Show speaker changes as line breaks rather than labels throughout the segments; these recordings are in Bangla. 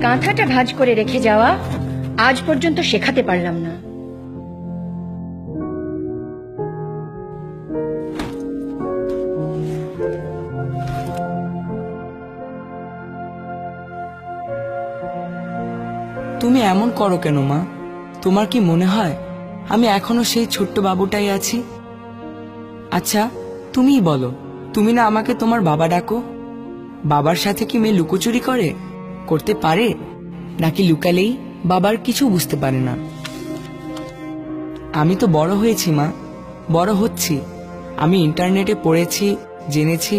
কাঁথাটা ভাঁজ করে রেখে যাওয়া আজ পর্যন্ত শেখাতে পারলাম না।
তুমি এমন করো কেন মা? তোমার কি মনে হয় আমি এখনো সেই ছোট্ট বাবুটাই আছি? আচ্ছা তুমিই বলো, তুমি না আমাকে তোমার বাবা ডাকো? বাবার সাথে কি মেয়ে লুকোচুরি করতে পারে, নাকি লুকালেই বাবার কিছু বুঝতে পারে না? আমি তো বড় হয়েছি মা, বড় হচ্ছি। আমি ইন্টারনেটে পড়েছি, জেনেছি।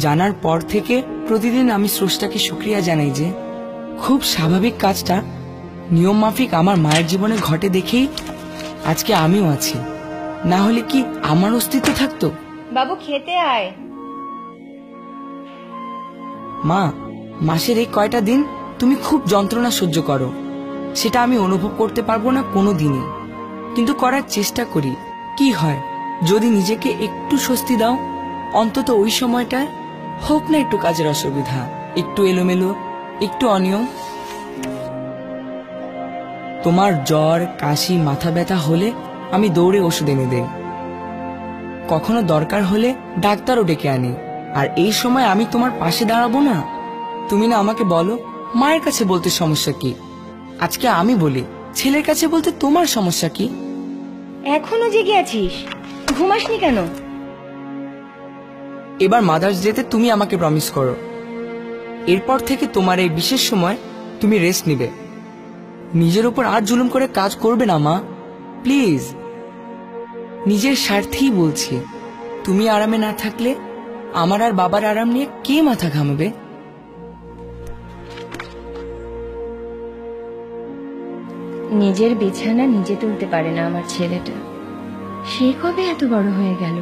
জানার পর থেকে প্রতিদিন আমি স্রষ্টাকে শুকরিয়া জানাই যে খুব স্বাভাবিক কাজটা নিয়ম মাফিক আমার মায়ের জীবনে ঘটে দেখেই আজকে আমিও আছি। না হলে কি আমার অস্তিত্ব থাকতো?
বাবু খেতে আয়।
মা, মাসের এই কয়টা দিন তুমি খুব যন্ত্রণা সহ্য করো, সেটা আমি অনুভব করতে পারবো না কোনো দিনই, কিন্তু করার চেষ্টা করি। কি হয় যদি নিজেকে একটু স্বস্তি দাও, অন্তত ওই সময়টায় হোক না একটু কাজের অসুবিধা, একটু এলোমেলো, একটু অনিয়ম। তোমার জ্বর, কাশি, মাথা ব্যথা হলে আমি দৌড়ে ওষুধ এনে দেই। কখনো দরকার হলে ডাক্তারও ডেকে আনি। আর এই সময় আমি তোমার পাশে দাঁড়াবো না? তুমি না আমাকে বলো মায়ের কাছে বলতে সমস্যা কি, আজকে আমি বলি ছেলের কাছে বলতে তোমার সমস্যা কি?
এখনো জেগে আছিস? ঘুমাসনি কেন?
এবার মাদার্স ডেতে তুমি আমাকে প্রমিস করো, এরপর থেকে তোমার এই বিশেষ সময় তুমি রেস্ট নিবে, নিজের উপর আর জুলুম করে কাজ করবে না মা, প্লিজ। নিজের স্বার্থেই বলছি। তুমি আরামে না থাকলে আমার আর বাবার আরাম নিয়ে কে মাথা ঘামাবে?
নিজের বিছানা নিজে তুলতে পারে না আমার ছেলেটা, সে কবে এত বড় হয়ে গেল?